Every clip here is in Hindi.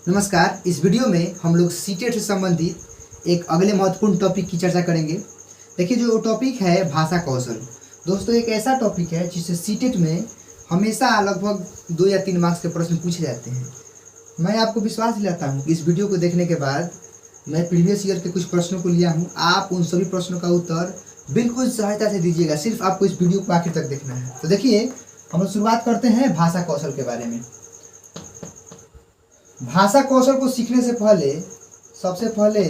नमस्कार। इस वीडियो में हम लोग सीटेट से संबंधित एक अगले महत्वपूर्ण टॉपिक की चर्चा करेंगे। देखिए, जो टॉपिक है भाषा कौशल। दोस्तों, एक ऐसा टॉपिक है जिससे सीटेट में हमेशा लगभग 2 या 3 मार्क्स के प्रश्न पूछे जाते हैं। मैं आपको विश्वास दिलाता हूँ कि इस वीडियो को देखने के बाद मैं प्रीवियस ईयर के कुछ प्रश्नों को लिया हूँ। आप उन सभी प्रश्नों का उत्तर बिल्कुल सहायता से दीजिएगा। सिर्फ आपको इस वीडियो को आखिर तक देखना है। तो देखिए, हम लोग शुरुआत करते हैं भाषा कौशल के बारे में। भाषा कौशल को सीखने से पहले सबसे पहले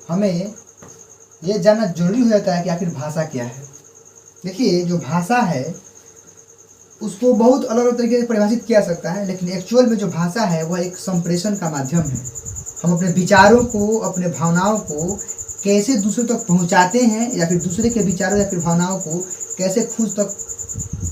हमें ये जानना जरूरी हो जाता है कि आखिर भाषा क्या है। देखिए, जो भाषा है उसको बहुत अलग अलग तरीके से परिभाषित किया जा सकता है, लेकिन एक्चुअल में जो भाषा है वह एक संप्रेषण का माध्यम है। हम अपने विचारों को, अपने भावनाओं को कैसे दूसरे तक पहुंचाते हैं, या फिर दूसरे के विचारों या फिर भावनाओं को कैसे खुद तक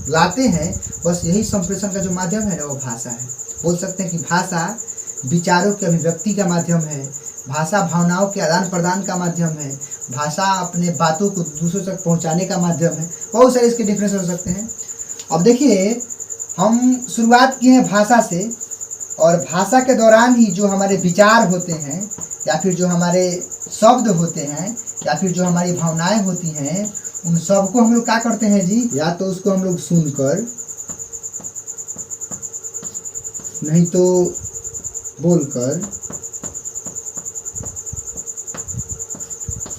लाते हैं, बस यही संप्रेषण का जो माध्यम है ना, वो भाषा है। बोल सकते हैं कि भाषा विचारों के अभिव्यक्ति का माध्यम है, भाषा भावनाओं के आदान प्रदान का माध्यम है, भाषा अपने बातों को दूसरों तक पहुंचाने का माध्यम है। बहुत सारे इसके डिफरेंस हो सकते हैं। अब देखिए, हम शुरुआत किए हैं भाषा से, और भाषा के दौरान ही जो हमारे विचार होते हैं, या फिर जो हमारे शब्द होते हैं, या फिर जो हमारी भावनाएं होती हैं, उन सबको हम लोग क्या करते हैं जी, या तो उसको हम लोग सुनकर, नहीं तो बोलकर,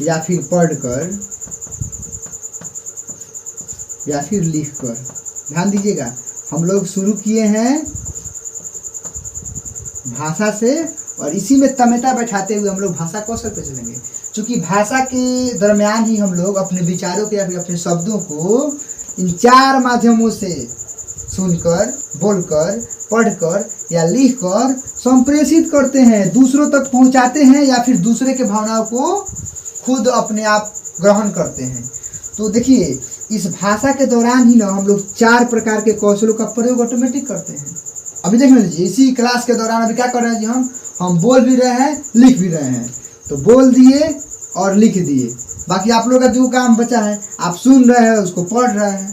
या फिर पढ़कर, या फिर लिखकर। ध्यान दीजिएगा, हम लोग शुरू किए हैं भाषा से, और इसी में तमेता बैठाते हुए हम लोग भाषा कौशल पे चलेंगे। क्योंकि भाषा के दरमियान ही हम लोग अपने विचारों के या फिर अपने शब्दों को इन 4 माध्यमों से, सुनकर, बोलकर, पढ़कर या लिखकर संप्रेषित करते हैं, दूसरों तक पहुंचाते हैं, या फिर दूसरे के भावनाओं को खुद अपने आप ग्रहण करते हैं। तो देखिए, इस भाषा के दौरान ही ना हम लोग 4 प्रकार के कौशलों का प्रयोग ऑटोमेटिक करते हैं। अभी देख लीजिए, इसी क्लास के दौरान अभी क्या कर रहे हैं जी, हम बोल भी रहे हैं, लिख भी रहे हैं। तो बोल दिए और लिख दिए, बाकी आप लोगों का जो काम बचा है, आप सुन रहे हैं, उसको पढ़ रहे हैं।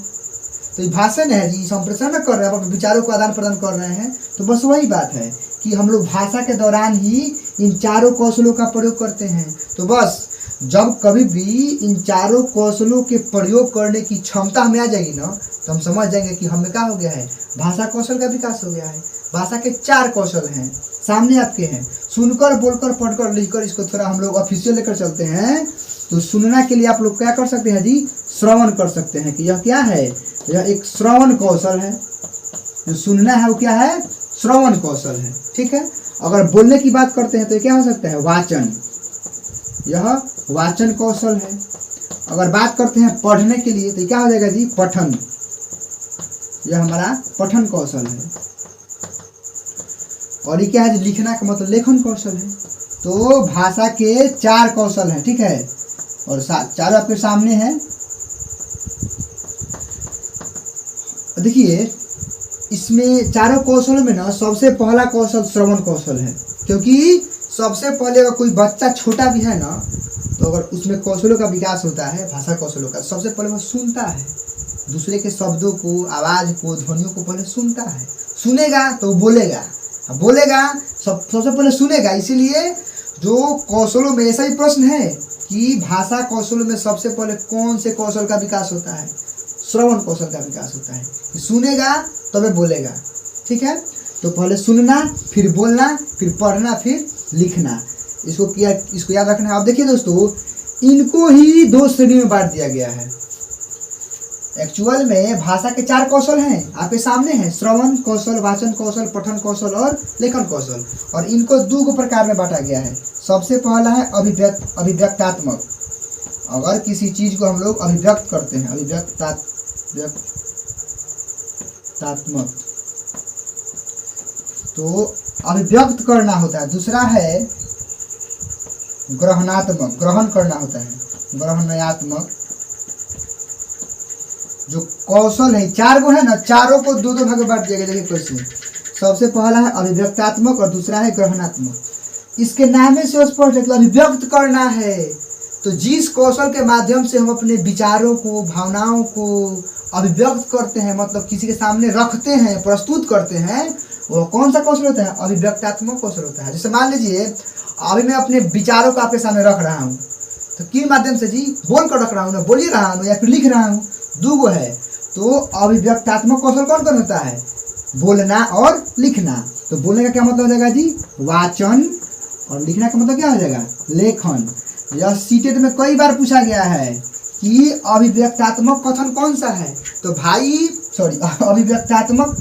तो ये भाषण है जी, संप्रेषण कर रहे हैं, अपने विचारों को आदान प्रदान कर रहे हैं। तो बस वही बात है कि हम लोग भाषा के दौरान ही इन 4 कौशलों का प्रयोग करते हैं। तो बस जब कभी भी इन 4 कौशलों के प्रयोग करने की क्षमता हमें आ जाएगी ना, तो हम समझ जाएंगे कि हमें क्या हो गया है, भाषा कौशल का विकास हो गया है। भाषा के 4 कौशल हैं, सामने आपके हैं, सुनकर, बोलकर, पढ़कर, लिखकर। इसको थोड़ा हम लोग ऑफिशियल लेकर चलते हैं। तो सुनना के लिए आप लोग क्या कर सकते हैं जी, श्रवण कर सकते हैं कि यह क्या है, यह एक श्रवण कौशल है। जो सुनना है वो क्या है, श्रवण कौशल है। ठीक है। अगर बोलने की बात करते हैं तो क्या हो सकता है, वाचन, यह वाचन कौशल है। अगर बात करते हैं पढ़ने के लिए तो क्या हो जाएगा जी, पठन, यह हमारा पठन कौशल है। और ये क्या है, लिखना का मतलब लेखन कौशल है। तो भाषा के 4 कौशल हैं। ठीक है, और 4 आपके सामने हैं। देखिए, इसमें 4 कौशलों में ना सबसे पहला कौशल श्रवण कौशल है। क्योंकि सबसे पहले अगर कोई बच्चा छोटा भी है ना, तो अगर उसमें कौशलों का विकास होता है, भाषा कौशलों का, सबसे पहले वह सुनता है, दूसरे के शब्दों को, आवाज को, ध्वनियों को पहले सुनता है। सुनेगा तो बोलेगा, बोलेगा सबसे पहले सुनेगा। इसीलिए जो कौशलों में, ऐसा ही प्रश्न है कि भाषा कौशलों में सबसे पहले कौन से कौशल का विकास होता है, श्रवण कौशल का विकास होता है। कि सुनेगा तब बोलेगा। ठीक है। तो पहले सुनना, फिर बोलना, फिर पढ़ना, फिर लिखना। इसको याद रखना है। अब देखिए दोस्तों, इनको ही 2 श्रेणी में बांट दिया गया है। एक्चुअल में भाषा के 4 कौशल हैं, आपके सामने हैं, श्रवण कौशल, वाचन कौशल, पठन कौशल और लेखन कौशल। और इनको 2 प्रकार में बांटा गया है। सबसे पहला है अभिव्यक्तात्मक। अगर किसी चीज को हम लोग अभिव्यक्त करते हैं, अभिव्यक्तात्मक, तो अभिव्यक्त करना होता है। दूसरा है ग्रहणात्मक, ग्रहण करना होता है, ग्रहणात्मक। जो कौशल है 4 गो है ना, चारों को 2 भाग में बांट दिया गया। देखिए क्वेश्चन, सबसे पहला है अभिव्यक्तात्मक और दूसरा है ग्रहणात्मक। इसके नाम से स्पष्ट है कि अभिव्यक्त करना है। तो जिस कौशल के माध्यम से हम अपने विचारों को, भावनाओं को अभिव्यक्त करते हैं, मतलब किसी के सामने रखते हैं, प्रस्तुत करते हैं, वो कौन सा कौशल होता है? अभिव्यक्तात्मक कौशल होता है। जैसे मान लीजिए अभी मैं अपने विचारों को आपके सामने रख रहा हूँ, तो किन माध्यम से जी? बोल कर रख रहा हूँ ना, बोल ही रहा हूँ या फिर लिख रहा हूँ, दो गो है। तो अभिव्यक्तात्मक कौशल कौन कौन होता है? बोलना और लिखना। तो बोलने का क्या मतलब हो जाएगा जी? वाचन, और लिखना का मतलब क्या हो जाएगा? लेखन। यह सीटेट में कई बार पूछा गया है कि अभिव्यक्तात्मक कथन कौन सा है, तो भाई अभिव्यक्तात्मक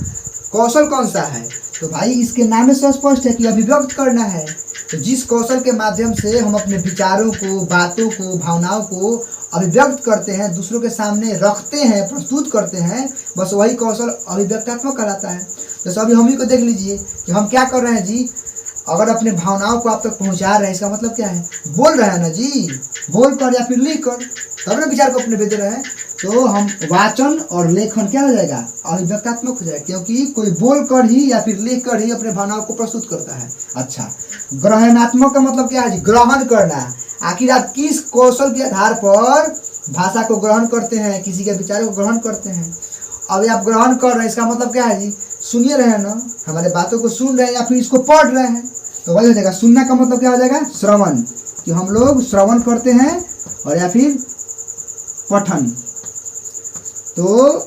कौशल कौन सा है? तो भाई इसके नाम से स्पष्ट है कि अभिव्यक्त करना है। तो जिस कौशल के माध्यम से हम अपने विचारों को, बातों को, भावनाओं को अभिव्यक्त करते हैं, दूसरों के सामने रखते हैं, प्रस्तुत करते हैं, बस वही कौशल अभिव्यक्तात्मक कहलाता है। जैसे अभी हम ही को देख लीजिए कि हम क्या कर रहे हैं जी, अगर अपने भावनाओं को आप तक पहुंचा रहे हैं, इसका मतलब क्या है? बोल रहे हैं ना जी, बोल कर या फिर लिख कर, तब ना विचार को अपने भेज रहे हैं। तो हम वाचन और लेखन क्या हो जाएगा? अभिव्यक्तात्मक हो जाएगा, क्योंकि कोई बोल कर ही या फिर लिख कर ही अपने भावनाओं को प्रस्तुत करता है। अच्छा, ग्रहणात्मक का मतलब क्या है जी? ग्रहण करना। आखिर आप किस कौशल के आधार पर भाषा को ग्रहण करते हैं, किसी के विचारों को ग्रहण करते हैं? अभी आप ग्रहण कर रहे हैं, इसका मतलब क्या है जी? सुनिए रहे हैं ना, हमारे बातों को सुन रहे हैं या फिर इसको पढ़ रहे हैं, तो वही हो जाएगा। सुनना का मतलब क्या हो जाएगा? श्रवण, कि हम लोग श्रवण करते हैं, और या फिर पठन। तो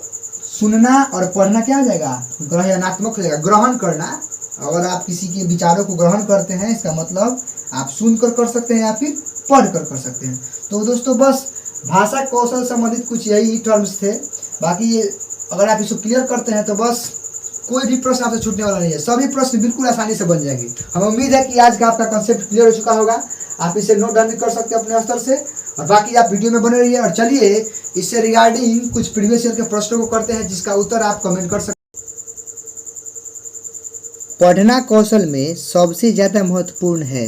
सुनना और पढ़ना क्या हो जाएगा? ग्रहणात्मक हो जाएगा, ग्रहण करना। अगर आप किसी के विचारों को ग्रहण करते हैं, इसका मतलब आप सुनकर कर सकते हैं या फिर पढ़कर कर सकते हैं। तो दोस्तों बस भाषा कौशल संबंधित कुछ यही टर्म्स थे। बाकी ये अगर आप इसको क्लियर करते हैं तो बस कोई भी प्रश्न आपसे छूटने वाला नहीं है, सभी प्रश्न बिल्कुल आसानी से बन जाएंगे। हमें उम्मीद है कि आज का आपका कॉन्सेप्ट क्लियर हो चुका होगा। आप इसे नोट डाउन भी कर सकते हैं अपने स्तर से, और बाकी आप वीडियो में बने रहिए। और चलिए इससे रिगार्डिंग कुछ प्रीवियस ईयर के प्रश्नों को करते हैं, जिसका उत्तर आप कमेंट कर सकते हैं। पढ़ना कौशल में सबसे ज़्यादा महत्वपूर्ण है,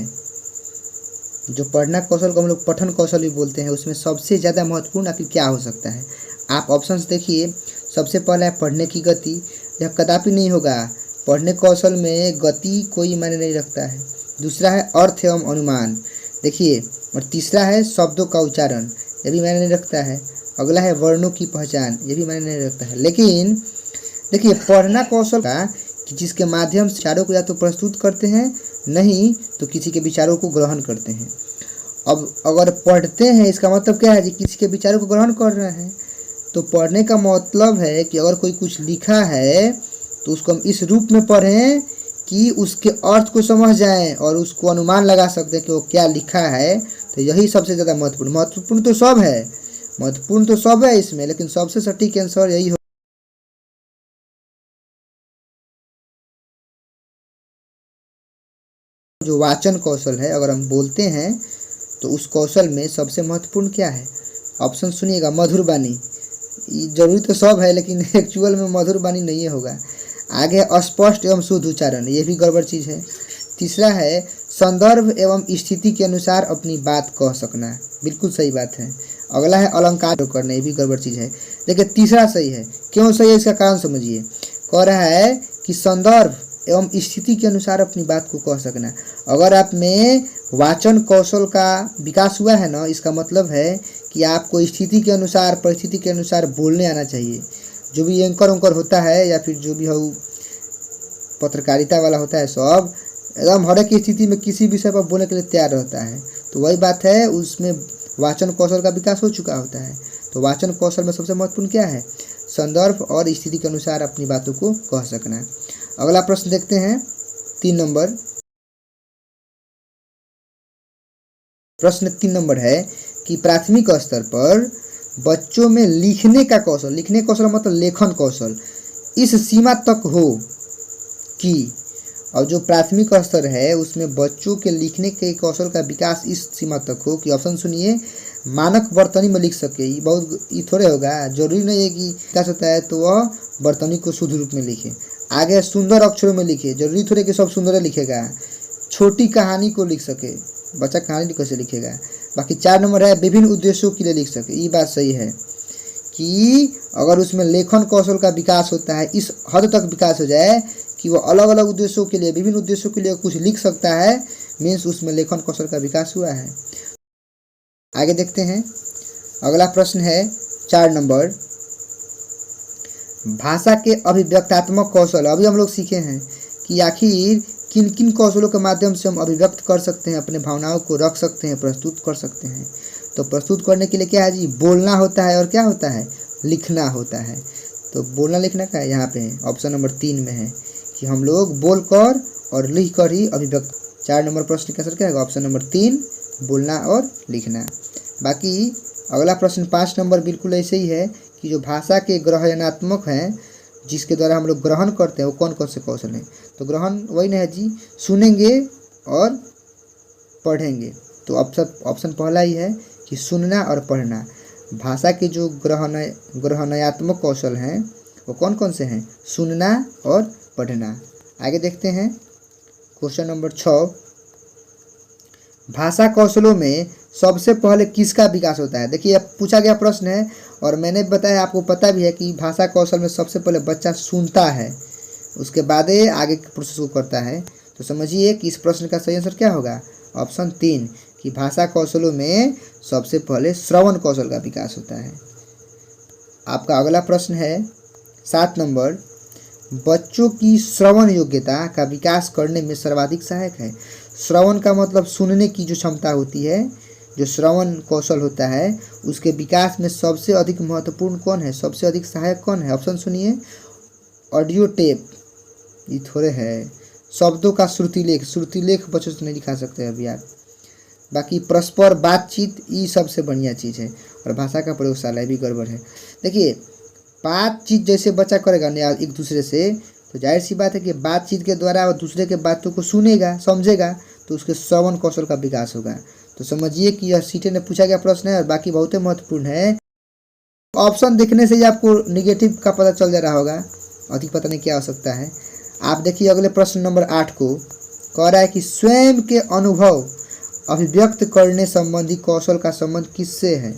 जो पढ़ना कौशल को हम लोग पठन कौशल भी बोलते हैं, उसमें सबसे ज़्यादा महत्वपूर्ण आपकी क्या हो सकता है? आप ऑप्शंस देखिए। सबसे पहला है पढ़ने की गति, यह कदापि नहीं होगा। पढ़ने कौशल में गति कोई मायने नहीं रखता है। दूसरा है अर्थ एवं अनुमान, देखिए। और तीसरा है शब्दों का उच्चारण, यह भी मायने नहीं रखता है। अगला है वर्णों की पहचान, ये भी मायने नहीं रखता है। लेकिन देखिए पढ़ना कौशल का कि जिसके माध्यम से विचारों को या तो प्रस्तुत करते हैं, नहीं तो किसी के विचारों को ग्रहण करते हैं। अब अगर पढ़ते हैं, इसका मतलब क्या है जी? किसी के विचारों को ग्रहण कर रहे हैं। तो पढ़ने का मतलब है कि अगर कोई कुछ लिखा है तो उसको हम इस रूप में पढ़ें कि उसके अर्थ को समझ जाएं और उसको अनुमान लगा सकते हैं कि वो क्या लिखा है। तो यही सबसे ज़्यादा महत्वपूर्ण तो सब है, महत्वपूर्ण तो सब है इसमें, लेकिन सबसे सटीक आंसर यही हो। जो वाचन कौशल है, अगर हम बोलते हैं तो उस कौशल में सबसे महत्वपूर्ण क्या है? ऑप्शन सुनिएगा। मधुर वाणी, जरूरी तो सब है लेकिन एक्चुअल में मधुर वाणी नहीं होगा। आगे अस्पष्ट एवं शुद्ध उच्चारण, ये भी गड़बड़ चीज़ है। तीसरा है संदर्भ एवं स्थिति के अनुसार अपनी बात कह सकना, बिल्कुल सही बात है। अगला है अलंकार करना, ये भी गड़बड़ चीज़ है। देखिए तीसरा सही है। क्यों सही है इसका कारण समझिए। कह रहा है कि संदर्भ एवं स्थिति के अनुसार अपनी बात को कह सकना। अगर आप में वाचन कौशल का विकास हुआ है ना, इसका मतलब है कि आपको स्थिति के अनुसार, परिस्थिति के अनुसार बोलने आना चाहिए। जो भी एंकर होता है या फिर जो भी हो पत्रकारिता वाला होता है, सब एकदम हर एक स्थिति में किसी विषय पर बोलने के लिए तैयार रहता है। तो वही बात है, उसमें वाचन कौशल का विकास हो चुका होता है। तो वाचन कौशल में सबसे महत्वपूर्ण क्या है? संदर्भ और स्थिति के अनुसार अपनी बातों को कह सकना। अगला प्रश्न देखते हैं, 3 नंबर। प्रश्न 3 नंबर है कि प्राथमिक स्तर पर बच्चों में लिखने का कौशल, लिखने कौशल मतलब लेखन कौशल, इस सीमा तक हो कि, और जो प्राथमिक स्तर है उसमें बच्चों के लिखने के कौशल का विकास इस सीमा तक हो कि, ऑप्शन सुनिए, मानक वर्तनी में लिख सके। ये बहुत ये थोड़े होगा, जरूरी नहीं है कि विकास होता है तो वह वर्तनी को शुद्ध रूप में लिखे। आगे सुंदर अक्षरों में लिखे, जरूरी थोड़े कि सब सुंदर लिखेगा। छोटी कहानी को लिख सके, बच्चा कहानी कैसे लिखेगा। बाकी 4 नंबर है विभिन्न उद्देश्यों के लिए लिख सके। ये बात सही है कि अगर उसमें लेखन कौशल का विकास होता है, इस हद तक विकास हो जाए कि वो अलग अलग उद्देश्यों के लिए, विभिन्न उद्देश्यों के लिए कुछ लिख सकता है, मीन्स उसमें लेखन कौशल का विकास हुआ है। आगे देखते हैं, अगला प्रश्न है 4 नंबर, भाषा के अभिव्यक्तात्मक कौशल। अभी हम लोग सीखे हैं कि आखिर किन किन कौशलों के माध्यम से हम अभिव्यक्त कर सकते हैं, अपने भावनाओं को रख सकते हैं, प्रस्तुत कर सकते हैं। तो प्रस्तुत करने के लिए क्या है जी, बोलना होता है और क्या होता है, लिखना होता है। तो बोलना लिखना का यहाँ पे है, ऑप्शन नंबर 3 में है कि हम लोग बोलकर और लिख कर ही अभिव्यक्त। 4 नंबर प्रश्न का आंसर क्या है, ऑप्शन नंबर 3, बोलना और लिखना। बाकी अगला प्रश्न 5 नंबर बिल्कुल ऐसे ही है कि जो भाषा के ग्रहणात्मक हैं, जिसके द्वारा हम लोग ग्रहण करते हैं, वो कौन कौन से कौशल हैं। तो ग्रहण वही ना है जी, सुनेंगे और पढ़ेंगे। तो ऑप्शन पहला ही है कि सुनना और पढ़ना। भाषा के जो ग्रहणात्मक कौशल हैं वो कौन कौन से हैं, सुनना और पढ़ना। आगे देखते हैं क्वेश्चन नंबर 6, भाषा कौशलों में सबसे पहले किसका विकास होता है। देखिए अब पूछा गया प्रश्न है और मैंने बताया, आपको पता भी है कि भाषा कौशल में सबसे पहले बच्चा सुनता है, उसके बाद आगे के प्रोसेस को करता है। तो समझिए कि इस प्रश्न का सही आंसर क्या होगा, ऑप्शन 3, कि भाषा कौशलों में सबसे पहले श्रवण कौशल का विकास होता है। आपका अगला प्रश्न है 7 नंबर, बच्चों की श्रवण योग्यता का विकास करने में सर्वाधिक सहायक है। श्रवण का मतलब सुनने की जो क्षमता होती है, जो श्रवण कौशल होता है, उसके विकास में सबसे अधिक महत्वपूर्ण कौन है, सबसे अधिक सहायक कौन है। ऑप्शन सुनिए, ऑडियो टेप, ये थोड़े है, शब्दों का श्रुतिलेख बच्चों से नहीं दिखा सकते अभी आप। बाकी परस्पर बातचीत, ये सबसे बढ़िया चीज़ है। और भाषा का प्रयोगशाला भी गड़बड़ है। देखिए बातचीत जैसे बच्चा करेगा ना एक दूसरे से, तो जाहिर सी बात है कि बातचीत के द्वारा वो दूसरे के बातों को सुनेगा, समझेगा, तो उसके श्रवण कौशल का विकास होगा। तो समझिए कि यह सीटें में पूछा गया प्रश्न है और बाकी बहुत ही महत्वपूर्ण है। ऑप्शन देखने से ही आपको निगेटिव का पता चल जा रहा होगा, अधिक पता नहीं क्या हो सकता है। आप देखिए अगले प्रश्न नंबर 8 को, कह रहा है कि स्वयं के अनुभव अभिव्यक्त करने संबंधी कौशल का संबंध किससे है।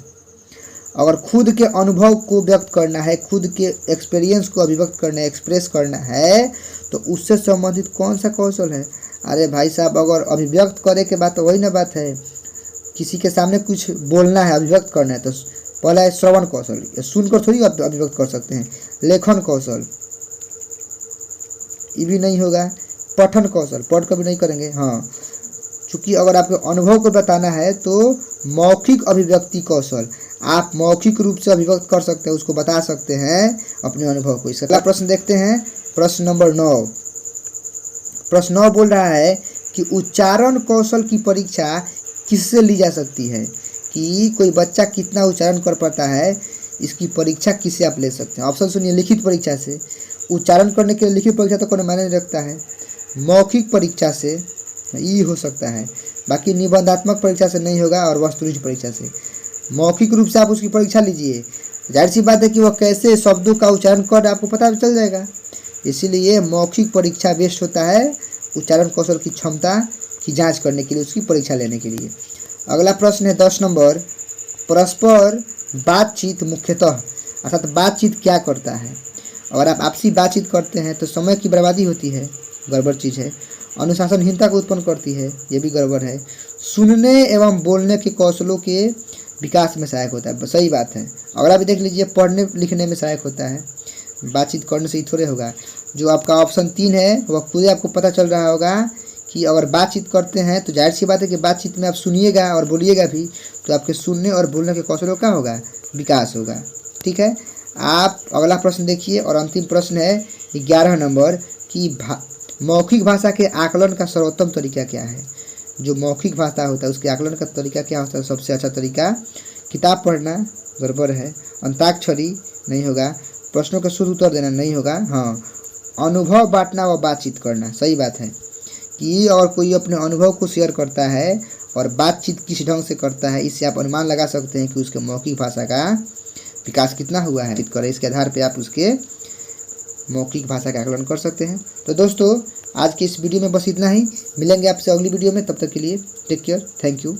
अगर खुद के अनुभव को व्यक्त करना है, खुद के एक्सपीरियंस को अभिव्यक्त करना है, एक्सप्रेस करना है, तो उससे संबंधित कौन सा कौशल है। अरे भाई साहब, अगर अभिव्यक्त करे के बात तो वही ना बात है, किसी के सामने कुछ बोलना है, अभिव्यक्त करना है, तो पहला है श्रवण कौशल, सुनकर थोड़ी अभिव्यक्त कर सकते हैं। लेखन कौशल ये भी नहीं होगा। पठन कौशल, पढ़ कर भी नहीं करेंगे। हाँ, चूँकि अगर आपके अनुभव को बताना है तो मौखिक अभिव्यक्ति कौशल, आप मौखिक रूप से अभिव्यक्त कर सकते हैं, उसको बता सकते हैं अपने अनुभव को। इसका अगला प्रश्न देखते हैं, प्रश्न नंबर 9। प्रश्न 9 बोल रहा है कि उच्चारण कौशल की परीक्षा किससे ली जा सकती है, कि कोई बच्चा कितना उच्चारण कर पाता है, इसकी परीक्षा किससे आप ले सकते हैं। ऑप्शन सुनिए, लिखित परीक्षा से। उच्चारण करने के लिए लिखित परीक्षा तो कोई मायने नहीं रखता है। मौखिक परीक्षा से ये हो सकता है, बाकी निबंधात्मक परीक्षा से नहीं होगा, और वस्तुनिष्ठ परीक्षा से। मौखिक रूप से आप उसकी परीक्षा लीजिए, जाहिर सी बात है कि वह कैसे शब्दों का उच्चारण कर आपको पता चल जाएगा। इसीलिए मौखिक परीक्षा बेस्ट होता है उच्चारण कौशल की क्षमता की जांच करने के लिए, उसकी परीक्षा लेने के लिए। अगला प्रश्न है 10 नंबर, परस्पर बातचीत मुख्यतः, अर्थात बातचीत क्या करता है। अगर आप आपसी बातचीत करते हैं तो समय की बर्बादी होती है, गड़बड़ चीज़ है। अनुशासनहीनता को उत्पन्न करती है, ये भी गड़बड़ है। सुनने एवं बोलने के कौशलों के विकास में सहायक होता है, सही बात है। अगर आप देख लीजिए, पढ़ने लिखने में सहायक होता है, बातचीत करने से ही थोड़े होगा। जो आपका ऑप्शन 3 है वह खुद ही आपको पता चल रहा होगा कि अगर बातचीत करते हैं तो जाहिर सी बात है कि बातचीत में आप सुनिएगा और बोलिएगा भी, तो आपके सुनने और बोलने के कौशलों का होगा विकास होगा। ठीक है, आप अगला प्रश्न देखिए, और अंतिम प्रश्न है 11 नंबर, कि मौखिक भाषा के आकलन का सर्वोत्तम तरीका क्या है। जो मौखिक भाषा होता है उसके आकलन का तरीका क्या होता है। सबसे अच्छा तरीका किताब पढ़ना, गड़बड़ है। अंताक्षरी नहीं होगा। प्रश्नों का शुद्ध उत्तर देना नहीं होगा। हाँ, अनुभव बांटना व बातचीत करना, सही बात है कि अगर कोई अपने अनुभव को शेयर करता है और बातचीत किस ढंग से करता है, इससे आप अनुमान लगा सकते हैं कि उसके मौखिक भाषा का विकास कितना हुआ है। इसके आधार पर आप उसके मौखिक भाषा का आकलन कर सकते हैं। तो दोस्तों, आज के इस वीडियो में बस इतना ही। मिलेंगे आपसे अगली वीडियो में, तब तक के लिए टेक केयर, थैंक यू।